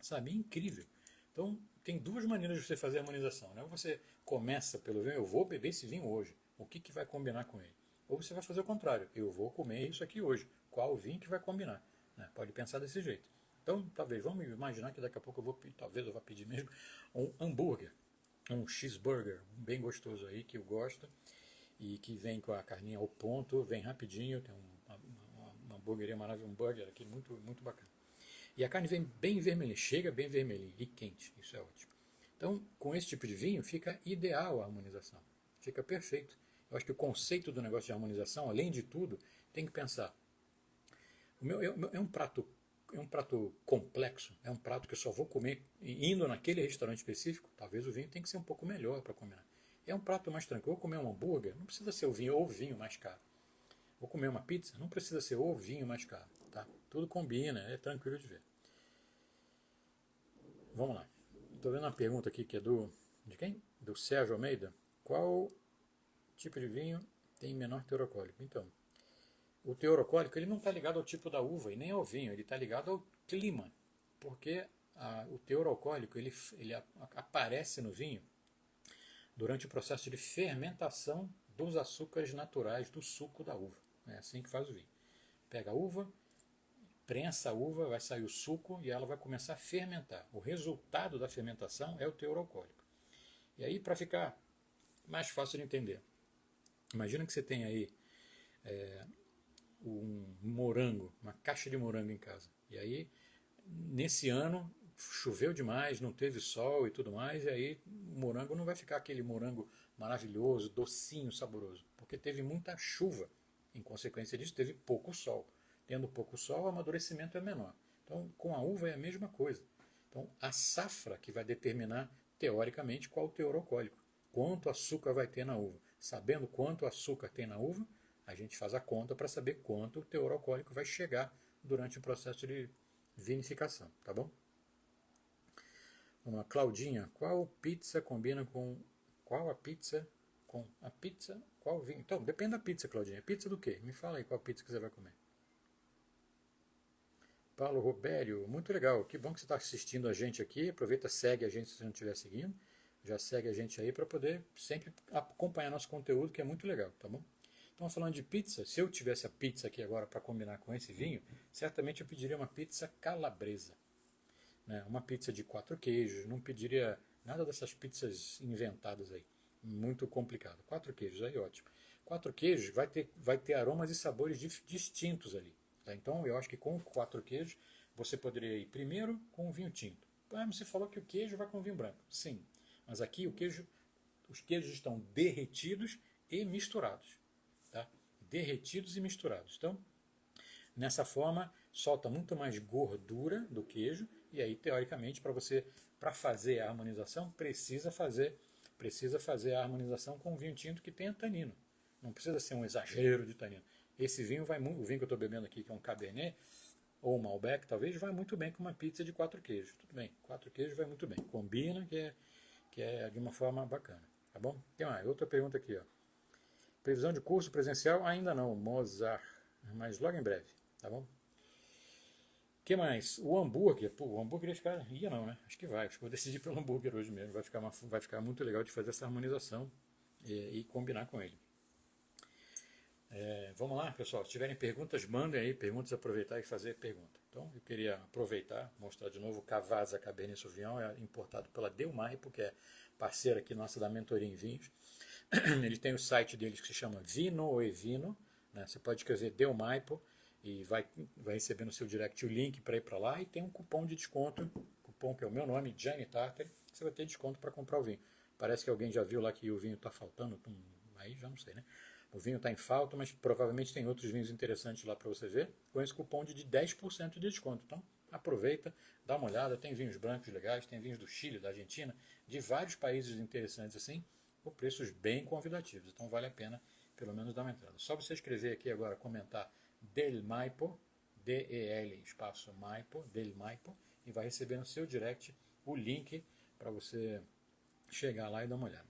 Speaker 1: sabe? Incrível. Então, tem duas maneiras de você fazer a harmonização, né? Ou você começa pelo vinho, eu vou beber esse vinho hoje, o que vai combinar com ele? ou você vai fazer o contrário. Eu vou comer isso aqui hoje. Qual vinho que vai combinar? Né? Pode pensar desse jeito. Então, talvez, vamos imaginar que daqui a pouco talvez eu vá pedir mesmo um hambúrguer, um cheeseburger, bem gostoso aí, que eu gosto, e que vem com a carninha ao ponto, vem rapidinho, tem uma hamburgueria maravilhosa, um burger aqui muito, muito bacana. E a carne vem bem vermelha, chega bem vermelhinha e quente, isso é ótimo. Então, com esse tipo de vinho, fica ideal a harmonização, fica perfeito. Eu acho que o conceito do negócio de harmonização, além de tudo, tem que pensar. É um prato complexo, é um prato que eu só vou comer indo naquele restaurante específico, talvez o vinho tenha que ser um pouco melhor para combinar. É um prato mais tranquilo, vou comer um hambúrguer, não precisa ser o vinho ou o vinho mais caro. Vou comer uma pizza, não precisa ser o vinho mais caro, tá? Tudo combina, é tranquilo de ver. Vamos lá. Estou vendo uma pergunta aqui que é de quem? Do Sérgio Almeida. Qual tipo de vinho tem menor teor alcoólico? Então, o teor alcoólico ele não está ligado ao tipo da uva e nem ao vinho, ele está ligado ao clima, porque o teor alcoólico ele aparece no vinho durante o processo de fermentação dos açúcares naturais do suco da uva. É assim que faz o vinho. Pega a uva, prensa a uva, vai sair o suco e ela vai começar a fermentar. O resultado da fermentação é o teor alcoólico. E aí, para ficar mais fácil de entender, imagina que você tem aí um morango, uma caixa de morango em casa. E aí, nesse ano, choveu demais, não teve sol e tudo mais, e aí o morango não vai ficar aquele morango maravilhoso, docinho, saboroso, porque teve muita chuva. Em consequência disso, teve pouco sol. Tendo pouco sol, o amadurecimento é menor. Então, com a uva é a mesma coisa. Então, a safra que vai determinar, teoricamente, qual o teor alcoólico. Quanto açúcar vai ter na uva. Sabendo quanto açúcar tem na uva, a gente faz a conta para saber quanto o teor alcoólico vai chegar durante o processo de vinificação, tá bom? Vamos lá, Claudinha, qual pizza combina com qual a pizza com a pizza, qual vinho? Então, depende da pizza, Claudinha. Pizza do quê? Me fala aí qual pizza que você vai comer. Paulo Robério, muito legal. Que bom que você está assistindo a gente aqui. Aproveita, segue a gente se você não estiver seguindo. Já segue a gente aí para poder sempre acompanhar nosso conteúdo, que é muito legal, tá bom? Então, falando de pizza, se eu tivesse a pizza aqui agora para combinar com esse vinho, certamente eu pediria uma pizza calabresa. Né? Uma pizza de 4 queijos, não pediria nada dessas pizzas inventadas aí. Muito complicado. 4 queijos, aí ótimo. 4 queijos vai ter aromas e sabores distintos ali. Tá? Então eu acho que com 4 queijos você poderia ir primeiro com o vinho tinto. Ah, você falou que o queijo vai com o vinho branco. Sim, mas aqui os queijos estão derretidos e misturados. Tá? Derretidos e misturados. Então, nessa forma, solta muito mais gordura do queijo e aí, teoricamente, para fazer a harmonização, precisa fazer a harmonização com um vinho tinto que tenha tanino. Não precisa ser um exagero de tanino. Esse vinho o vinho que eu estou bebendo aqui, que é um Cabernet, ou um Malbec, talvez, vai muito bem com uma pizza de 4 queijos. Tudo bem, 4 queijos vai muito bem. Combina, que é de uma forma bacana. Tá bom? Tem mais, outra pergunta aqui. Ó. Previsão de curso presencial? Ainda não, Mozart. Mas logo em breve. Tá bom? O que mais? O hambúrguer. Pô, o hambúrguer ia não, né? Acho que vai. Acho que vou decidir pelo hambúrguer hoje mesmo. Vai ficar muito legal de fazer essa harmonização e combinar com ele. Vamos lá, pessoal. Se tiverem perguntas, mandem aí perguntas, aproveitar e fazer pergunta. Então, eu queria aproveitar, mostrar de novo o Cavazza Cabernet Sauvignon, é importado pela Delmaipo, que é parceira aqui nossa da mentoria em vinhos. Ele tem o site deles que se chama Vino e Vino, né? Você pode escrever Delmaipo e vai receber no seu direct o link para ir para lá e tem um cupom de desconto, cupom que é o meu nome, Gianni Tartari, você vai ter desconto para comprar o vinho. Parece que alguém já viu lá que o vinho está faltando, aí já não sei, né? O vinho está em falta, mas provavelmente tem outros vinhos interessantes lá para você ver, com esse cupom de 10% de desconto. Então, aproveita, dá uma olhada, tem vinhos brancos legais, tem vinhos do Chile, da Argentina, de vários países interessantes assim, por preços bem convidativos. Então, vale a pena, pelo menos, dar uma entrada. Só você escrever aqui agora, comentar Delmaipo, D-E-L, espaço Maipo, Delmaipo, e vai receber no seu direct o link para você chegar lá e dar uma olhada.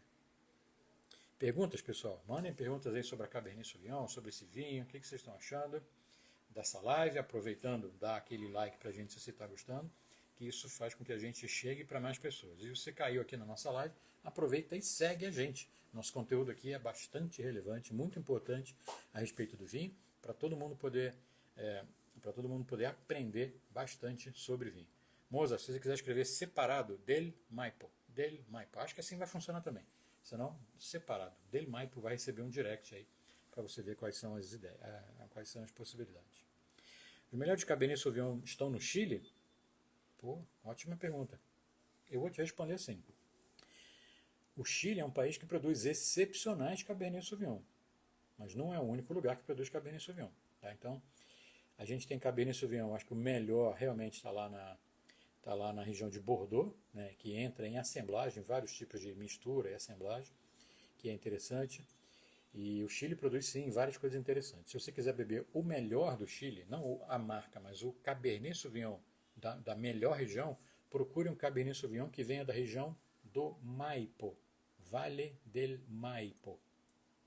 Speaker 1: Perguntas, pessoal? Mandem perguntas aí sobre a Cabernet Sauvignon, sobre esse vinho, o que vocês estão achando dessa live, aproveitando, dá aquele like pra gente se você está gostando, que isso faz com que a gente chegue para mais pessoas. E você caiu aqui na nossa live, aproveita e segue a gente. Nosso conteúdo aqui é bastante relevante, muito importante a respeito do vinho, para todo mundo poder aprender bastante sobre vinho. Moza, se você quiser escrever separado, Del Maipo, acho que assim vai funcionar também. Senão, separado, Del Maipo vai receber um direct aí, para você ver quais são as ideias, quais são as possibilidades. Os melhores Cabernet Sauvignon estão no Chile? Pô, ótima pergunta. Eu vou te responder assim. O Chile é um país que produz excepcionais Cabernet Sauvignon, mas não é o único lugar que produz Cabernet Sauvignon. Tá? Então, a gente tem Cabernet Sauvignon, acho que o melhor realmente está lá na região de Bordeaux, né, que entra em assemblagem, vários tipos de mistura e assemblagem, que é interessante. E o Chile produz sim várias coisas interessantes. Se você quiser beber o melhor do Chile, não a marca, mas o Cabernet Sauvignon da melhor região, procure um Cabernet Sauvignon que venha da região do Maipo, Vale del Maipo.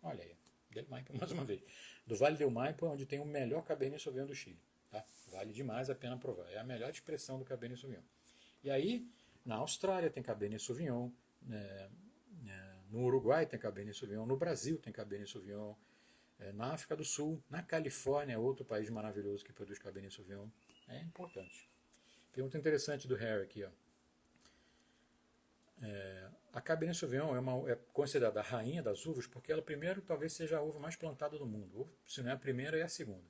Speaker 1: Olha aí, del Maipo mais uma vez. Do Vale del Maipo é onde tem o melhor Cabernet Sauvignon do Chile. Tá? Vale demais a pena provar. É a melhor expressão do Cabernet Sauvignon. E aí, na Austrália tem Cabernet Sauvignon, no Uruguai tem Cabernet Sauvignon, no Brasil tem Cabernet Sauvignon, na África do Sul, na Califórnia, outro país maravilhoso que produz Cabernet Sauvignon. É importante. Pergunta interessante do Harry aqui. Ó. A Cabernet Sauvignon é considerada a rainha das uvas porque ela, primeiro, talvez seja a uva mais plantada do mundo. Ou, se não é a primeira, é a segunda.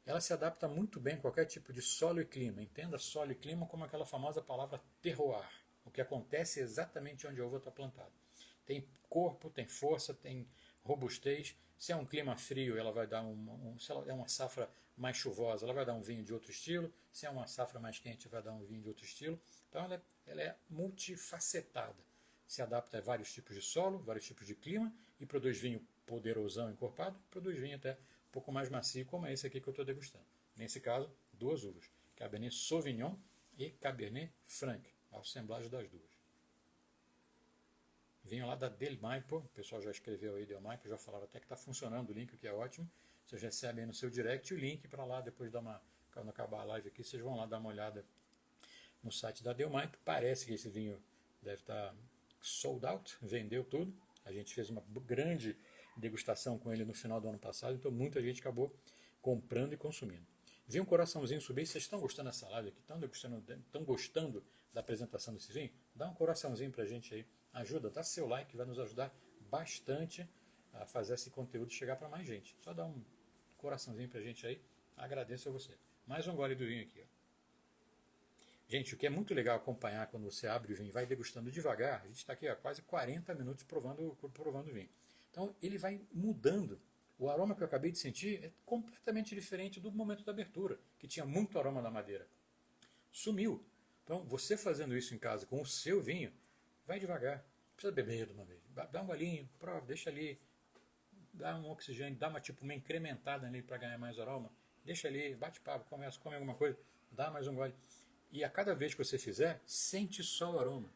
Speaker 1: Ela se adapta muito bem a qualquer tipo de solo e clima. Entenda solo e clima como aquela famosa palavra terroir. O que acontece exatamente onde a uva está plantada. Tem corpo, tem força, tem robustez. Se é um clima frio, ela vai dar se ela é uma safra mais chuvosa, ela vai dar um vinho de outro estilo. Se é uma safra mais quente, vai dar um vinho de outro estilo. Então ela é multifacetada. Se adapta a vários tipos de solo, vários tipos de clima e produz vinho poderosão encorpado, produz vinho até um pouco mais macio, como é esse aqui que eu estou degustando. Nesse caso, duas uvas, Cabernet Sauvignon e Cabernet Franc, a assemblagem das duas. Vinho lá da Del Maipo, o pessoal já escreveu aí Del Maipo, já falaram até que está funcionando o link, o que é ótimo. Vocês recebem aí no seu direct o link para lá, depois quando acabar a live aqui, vocês vão lá dar uma olhada no site da Del Maipo. Parece que esse vinho deve estar sold out, vendeu tudo. A gente fez uma grande degustação com ele no final do ano passado, então muita gente acabou comprando e consumindo. Vi um coraçãozinho subir. Vocês estão gostando dessa live aqui? Estão gostando da apresentação desse vinho? Dá um coraçãozinho pra gente aí. Ajuda, dá seu like, vai nos ajudar bastante a fazer esse conteúdo chegar para mais gente. Só dá um coraçãozinho pra gente aí. Agradeço a você. Mais um gole do vinho aqui. Ó. Gente, o que é muito legal acompanhar quando você abre o vinho e vai degustando devagar, a gente está aqui há quase 40 minutos provando o vinho. Então ele vai mudando. O aroma que eu acabei de sentir é completamente diferente do momento da abertura, que tinha muito aroma da madeira. Sumiu. Então você fazendo isso em casa com o seu vinho, vai devagar. Não precisa beber de uma vez. Dá um golinho, prova, deixa ali, dá um oxigênio, dá uma incrementada nele para ganhar mais aroma. Deixa ali, bate papo, come alguma coisa, dá mais um gole. E a cada vez que você fizer, sente só o aroma.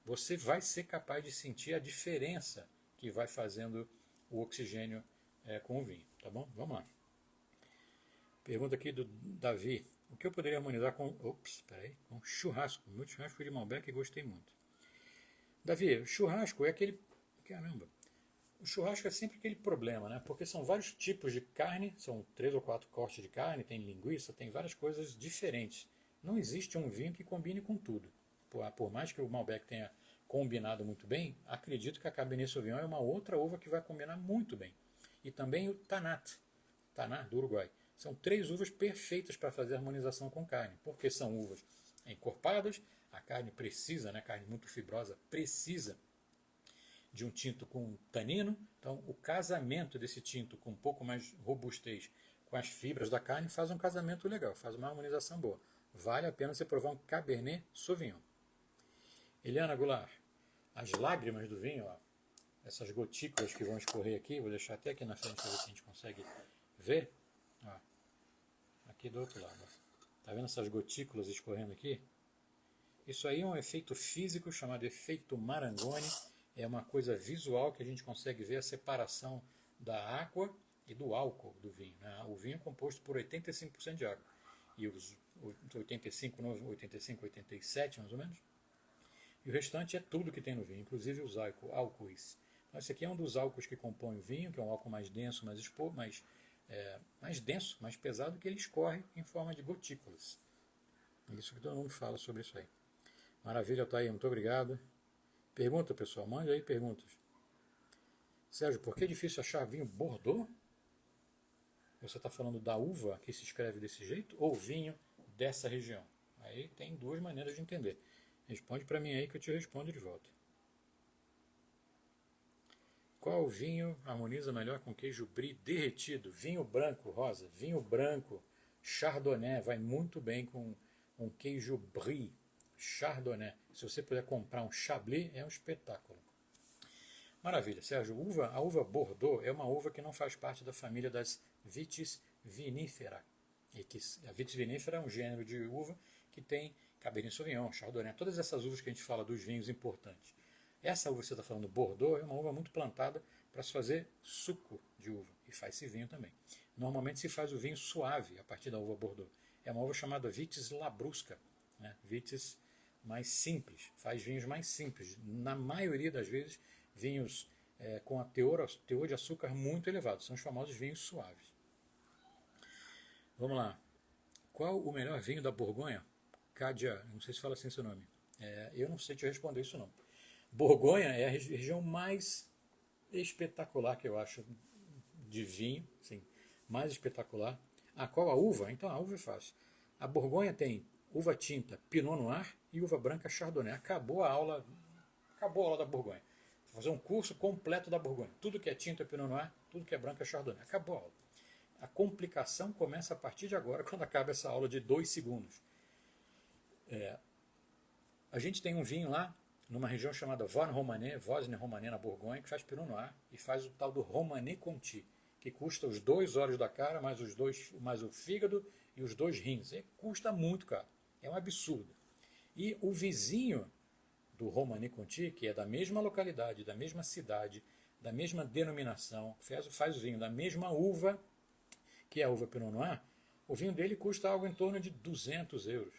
Speaker 1: Você vai ser capaz de sentir a diferença que vai fazendo o oxigênio com o vinho. Tá bom? Vamos lá. Pergunta aqui do Davi. O que eu poderia harmonizar com churrasco? Meu churrasco foi de Malbec e gostei muito. Davi, o churrasco é aquele... Caramba! O churrasco é sempre aquele problema, né? Porque são vários tipos de carne, são 3 ou 4 cortes de carne, tem linguiça, tem várias coisas diferentes. Não existe um vinho que combine com tudo. Por mais que o Malbec tenha combinado muito bem, acredito que a Cabernet Sauvignon é uma outra uva que vai combinar muito bem. E também o Tanat do Uruguai. São 3 uvas perfeitas para fazer harmonização com carne, porque são uvas encorpadas, a carne precisa, né, carne muito fibrosa, precisa de um tinto com tanino. Então o casamento desse tinto com um pouco mais robustez com as fibras da carne faz um casamento legal, faz uma harmonização boa. Vale a pena você provar um Cabernet Sauvignon. Eliana Goulart, as lágrimas do vinho, ó, essas gotículas que vão escorrer aqui, vou deixar até aqui na frente para ver se a gente consegue ver. Ó, aqui do outro lado. Está vendo essas gotículas escorrendo aqui? Isso aí é um efeito físico chamado efeito Marangoni. É uma coisa visual que a gente consegue ver a separação da água e do álcool do vinho. Né? O vinho é composto por 85% de água. e os 85, 87 mais ou menos. E o restante é tudo que tem no vinho, inclusive os álcoois. Então, esse aqui é um dos álcoois que compõem o vinho, que é um álcool mais denso, mais denso, mais pesado, que ele escorre em forma de gotículas. É isso que todo mundo fala sobre isso aí. Maravilha, tá aí, muito obrigado. Pergunta, pessoal, mande aí perguntas. Sérgio, por que é difícil achar vinho Bordeaux? Você está falando da uva que se escreve desse jeito ou vinho dessa região? Aí tem duas maneiras de entender. Responde para mim aí que eu te respondo de volta. Qual vinho harmoniza melhor com queijo brie derretido? Vinho branco, Rosa. Vinho branco, Chardonnay, vai muito bem com um queijo brie, Chardonnay. Se você puder comprar um Chablis, é um espetáculo. Maravilha, Sérgio. A uva Bordeaux é uma uva que não faz parte da família das Vitis vinifera. A Vitis vinifera é um gênero de uva que tem Cabernet Sauvignon, Chardonnay, todas essas uvas que a gente fala dos vinhos importantes. Essa uva que você está falando, Bordeaux, é uma uva muito plantada para se fazer suco de uva e faz-se vinho também. Normalmente se faz o vinho suave a partir da uva Bordeaux. É uma uva chamada Vitis labrusca, né? Vitis mais simples, faz vinhos mais simples. Na maioria das vezes, vinhos com a teor de açúcar muito elevado, são os famosos vinhos suaves. Vamos lá. Qual o melhor vinho da Borgonha? Cádia, não sei se fala assim seu nome. Eu não sei te responder isso não. Borgonha é a região mais espetacular que eu acho de vinho, sim, mais espetacular. Qual a uva? Então a uva é fácil. A Borgonha tem uva tinta Pinot Noir e uva branca Chardonnay. Acabou a aula da Borgonha. Vou fazer um curso completo da Borgonha. Tudo que é tinta é Pinot Noir, tudo que é branca é Chardonnay. Acabou a aula. A complicação começa a partir de agora, quando acaba essa aula de 2 segundos. A gente tem um vinho lá, numa região chamada Vosne-Romanée, na Borgonha, que faz Pinot Noir e faz o tal do Romanée Conti, que custa os 2 olhos da cara, mais o fígado e os 2 rins. Custa muito caro. É um absurdo. E o vizinho do Romanée Conti, que é da mesma localidade, da mesma cidade, da mesma denominação, faz o vinho da mesma uva, que é a uva Pinot Noir, o vinho dele custa algo em torno de 200 euros,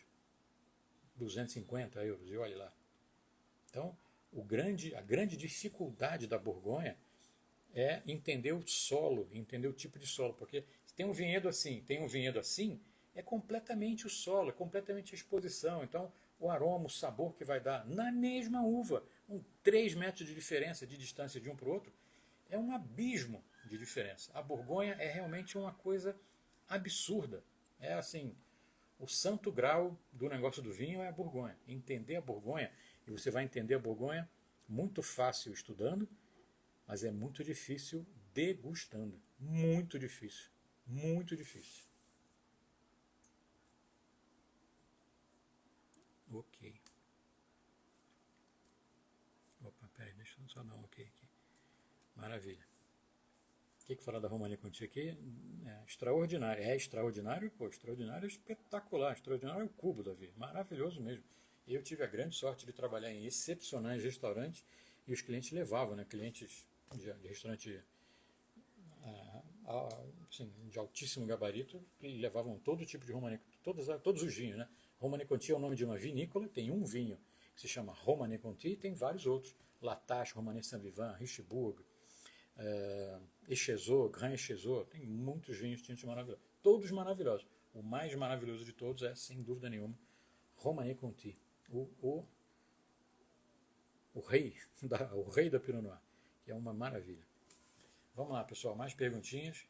Speaker 1: 250 euros, e olhe lá. Então, a grande dificuldade da Borgonha é entender o solo, entender o tipo de solo, porque se tem um vinhedo assim, é completamente o solo, é completamente a exposição. Então, o aroma, o sabor que vai dar na mesma uva, 3 metros de diferença de distância de um para o outro, é um abismo de diferença. A Borgonha é realmente uma coisa absurda. É assim, o santo grau do negócio do vinho é a Borgonha. Entender a Borgonha, e você vai entender a Borgonha muito fácil estudando, mas é muito difícil degustando. Muito difícil. Muito difícil. Ok. Opa, peraí, deixa eu só dar um ok aqui. Maravilha. O que falar da Romanée Conti aqui? Extraordinário. É extraordinário? Pô, extraordinário é espetacular. Extraordinário é o cubo, Davi. Maravilhoso mesmo. Eu tive a grande sorte de trabalhar em excepcionais restaurantes e os clientes levavam, né? Clientes de restaurante assim, de altíssimo gabarito, que levavam todo tipo de Romanée, todos os vinhos, né? Romanée Conti é o nome de uma vinícola, tem um vinho que se chama Romanée Conti e tem vários outros. Latache, Romanée Saint-Vivant, Richebourg, Echezot, Grand Echezot, tem muitos vinhos tintos maravilhosos, todos maravilhosos. O mais maravilhoso de todos é, sem dúvida nenhuma, Romanée Conti, o rei da Pinot Noir, que é uma maravilha. Vamos lá, pessoal, mais perguntinhas.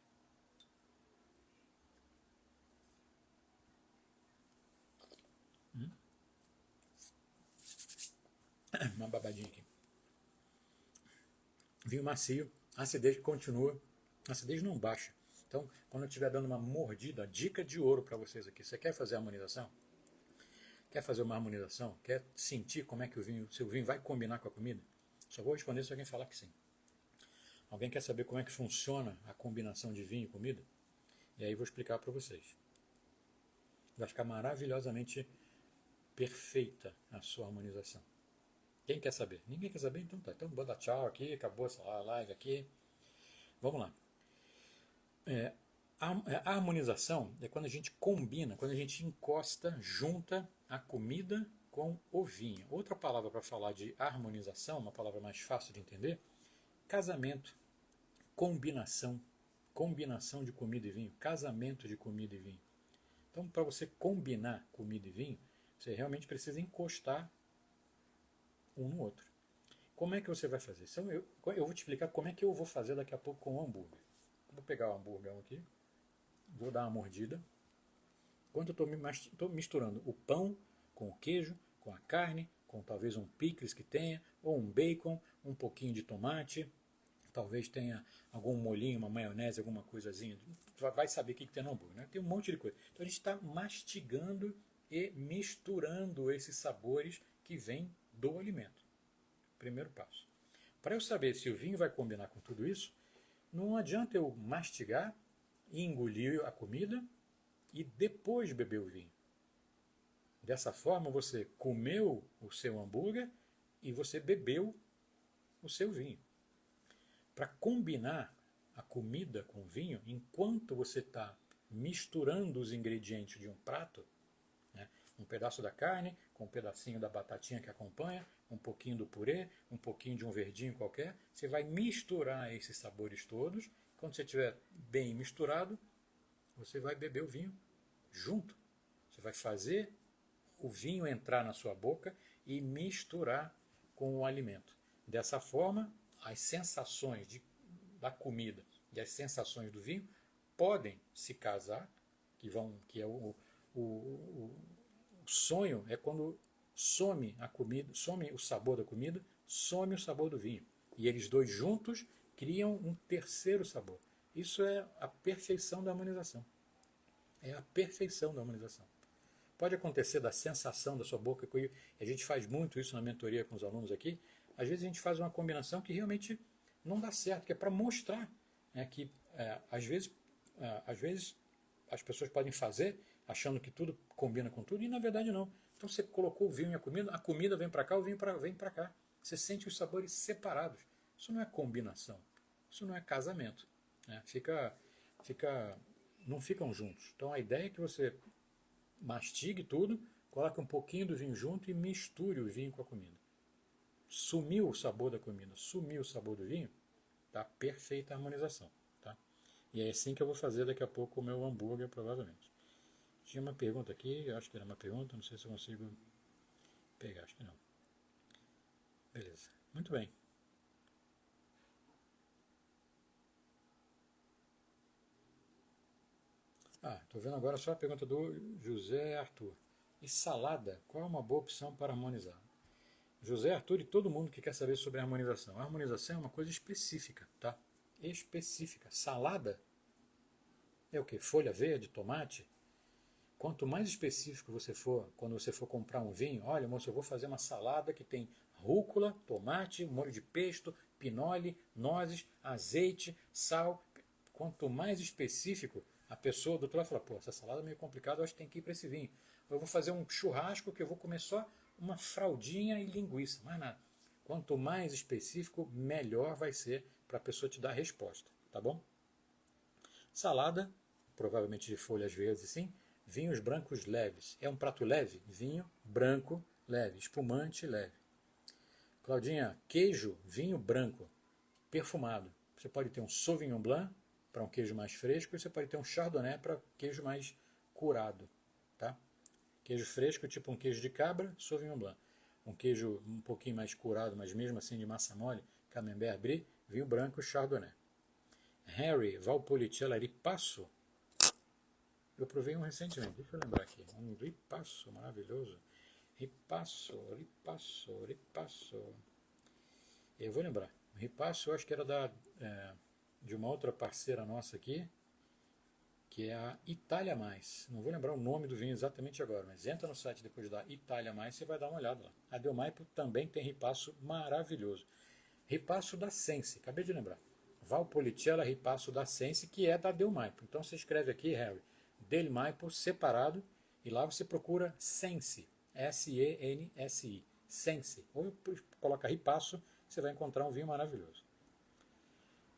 Speaker 1: Uma babadinha aqui. Vinho macio, a acidez continua, a acidez não baixa. Então, quando eu estiver dando uma mordida, dica de ouro para vocês aqui. Você quer fazer a harmonização? Quer fazer uma harmonização? Quer sentir como é que seu vinho vai combinar com a comida? Só vou responder se alguém falar que sim. Alguém quer saber como é que funciona a combinação de vinho e comida? E aí vou explicar para vocês. Vai ficar maravilhosamente perfeita a sua harmonização. Quem quer saber? Ninguém quer saber? Então tá. Então bota tchau aqui, acabou essa live aqui. Vamos lá. A harmonização é quando a gente combina, quando a gente encosta, junta a comida com o vinho. Outra palavra para falar de harmonização, uma palavra mais fácil de entender, casamento, combinação, combinação de comida e vinho, casamento de comida e vinho. Então, para você combinar comida e vinho, você realmente precisa encostar um no outro. Como é que você vai fazer? Então, eu vou te explicar como é que eu vou fazer daqui a pouco com o hambúrguer. Vou pegar o hambúrguer aqui, vou dar uma mordida. Enquanto eu estou misturando o pão com o queijo, com a carne, com talvez um picles que tenha, ou um bacon, um pouquinho de tomate, talvez tenha algum molhinho, uma maionese, alguma coisazinha. Vai saber o que tem no hambúrguer, né? Tem um monte de coisa. Então a gente está mastigando e misturando esses sabores que vêm do alimento. Primeiro passo. Para eu saber se o vinho vai combinar com tudo isso, não adianta eu mastigar e engolir a comida e depois beber o vinho. Dessa forma você comeu o seu hambúrguer e você bebeu o seu vinho. Para combinar a comida com o vinho, enquanto você está misturando os ingredientes de um prato, né, um pedaço da carne com um pedacinho da batatinha que acompanha, um pouquinho do purê, um pouquinho de um verdinho qualquer, você vai misturar esses sabores todos. Quando você estiver bem misturado, você vai beber o vinho junto. Você vai fazer o vinho entrar na sua boca e misturar com o alimento. Dessa forma, as sensações da comida e as sensações do vinho podem se casar, que é o sonho é quando some a comida, some o sabor da comida, some o sabor do vinho. E eles dois juntos criam um terceiro sabor. Isso é a perfeição da harmonização. É a perfeição da harmonização. Pode acontecer da sensação da sua boca, a gente faz muito isso na mentoria com os alunos aqui, às vezes a gente faz uma combinação que realmente não dá certo, que é para mostrar, né, que às vezes as pessoas podem fazer achando que tudo combina com tudo e na verdade não. Então você colocou o vinho e a comida vem para cá, o vinho vem para cá. Você sente os sabores separados. Isso não é combinação, isso não é casamento, né? Não ficam juntos. Então a ideia é que você mastigue tudo, coloque um pouquinho do vinho junto e misture o vinho com a comida. Sumiu o sabor da comida, sumiu o sabor do vinho, tá perfeita a harmonização, tá? E é assim que eu vou fazer daqui a pouco o meu hambúrguer, provavelmente. Tinha uma pergunta aqui, eu acho que era uma pergunta, não sei se eu consigo pegar, acho que não. Beleza, muito bem. Estou vendo agora só a pergunta do José Arthur. E salada, qual é uma boa opção para harmonizar? José Arthur e todo mundo que quer saber sobre a harmonização. A harmonização é uma coisa específica, tá? Específica. Salada é o quê? Folha verde, tomate? Quanto mais específico você for, quando você for comprar um vinho, olha, moço, eu vou fazer uma salada que tem rúcula, tomate, molho de pesto, pinole, nozes, azeite, sal. Quanto mais específico, a pessoa do outro lado fala, pô, essa salada é meio complicada, eu acho que tem que ir para esse vinho. Eu vou fazer um churrasco que eu vou comer só uma fraldinha e linguiça, mais nada. Quanto mais específico, melhor vai ser para a pessoa te dar a resposta, tá bom? Salada, provavelmente de folhas verdes, sim. Vinhos brancos leves. É um prato leve? Vinho branco leve, espumante leve. Claudinha, queijo, vinho branco, perfumado. Você pode ter um Sauvignon Blanc para um queijo mais fresco e você pode ter um Chardonnay para queijo mais curado, tá? Queijo fresco, tipo um queijo de cabra, Sauvignon Blanc. Um queijo um pouquinho mais curado, mas mesmo assim de massa mole, Camembert Brie, vinho branco, Chardonnay. Harry Valpolicella Ripasso. Eu provei um recentemente, deixa eu lembrar aqui. Um Ripasso maravilhoso. Ripasso. Eu vou lembrar. Ripasso eu acho que era de uma outra parceira nossa aqui, que é a Itália Mais. Não vou lembrar o nome do vinho exatamente agora, mas entra no site depois da Itália Mais, você vai dar uma olhada lá. A Del Maipo também tem ripasso maravilhoso. Ripasso da Sense, acabei de lembrar. Valpolicella Ripasso da Sense, que é da Del Maipo. Então você escreve aqui, Harry, Del Maipo separado, e lá você procura Sense, S-E-N-S-I, Sense. Ou coloca Ripasso, você vai encontrar um vinho maravilhoso.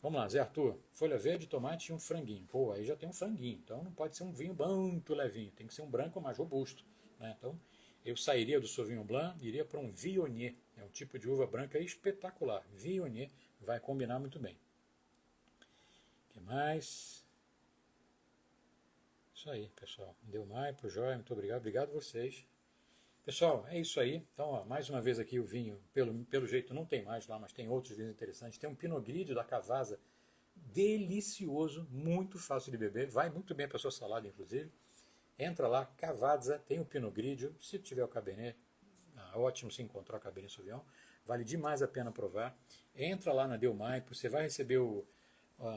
Speaker 1: Vamos lá, Zé Arthur. Folha verde, tomate e um franguinho. Pô, aí já tem um franguinho. Então não pode ser um vinho muito levinho. Tem que ser um branco mais robusto. Né? Então eu sairia do Sauvignon Blanc e iria para um Viognier. É um tipo de uva branca espetacular. Viognier vai combinar muito bem. O que mais? Isso aí, pessoal. Deu mais pro Jóia. Muito obrigado. Obrigado a vocês. Pessoal, é isso aí. Então, ó, mais uma vez aqui o vinho, pelo jeito não tem mais lá, mas tem outros vinhos interessantes. Tem um Pinot Grigio da Cavazza, delicioso, muito fácil de beber, vai muito bem para sua salada, inclusive. Entra lá, Cavazza, tem o Pinot Grigio, se tiver o Cabernet, ótimo se encontrar o Cabernet Sauvignon, vale demais a pena provar. Entra lá na Del Maipo, você vai receber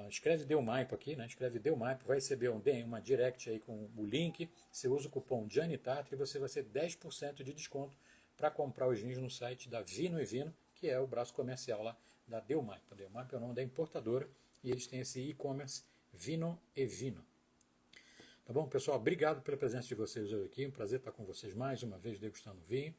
Speaker 1: escreve Del Maipo aqui, né? Escreve Del Maipo, vai receber uma direct aí com o link. Você usa o cupom JANITATRA e você vai ter 10% de desconto para comprar os vinhos no site da Vino e Vino, que é o braço comercial lá da Del Maipo. A Del Maipo é o nome da importadora e eles têm esse e-commerce Vino e Vino. Tá bom, pessoal? Obrigado pela presença de vocês hoje aqui. Um prazer estar com vocês mais uma vez degustando vinho.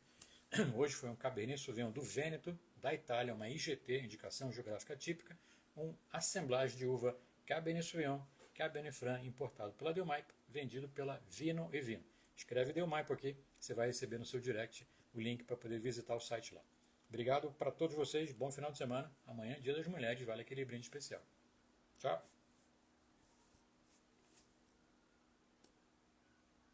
Speaker 1: Hoje foi um Cabernet Sauvignon do Vêneto, da Itália, uma IGT, Indicação Geográfica Típica, um assemblagem de uva Cabernet Sauvignon, Cabernet Franc, importado pela Del Maipo, vendido pela Vino e Vino. Escreve Del Maipo aqui, você vai receber no seu direct o link para poder visitar o site lá. Obrigado para todos vocês, bom final de semana. Amanhã, Dia das Mulheres, vale aquele brinde especial. Tchau!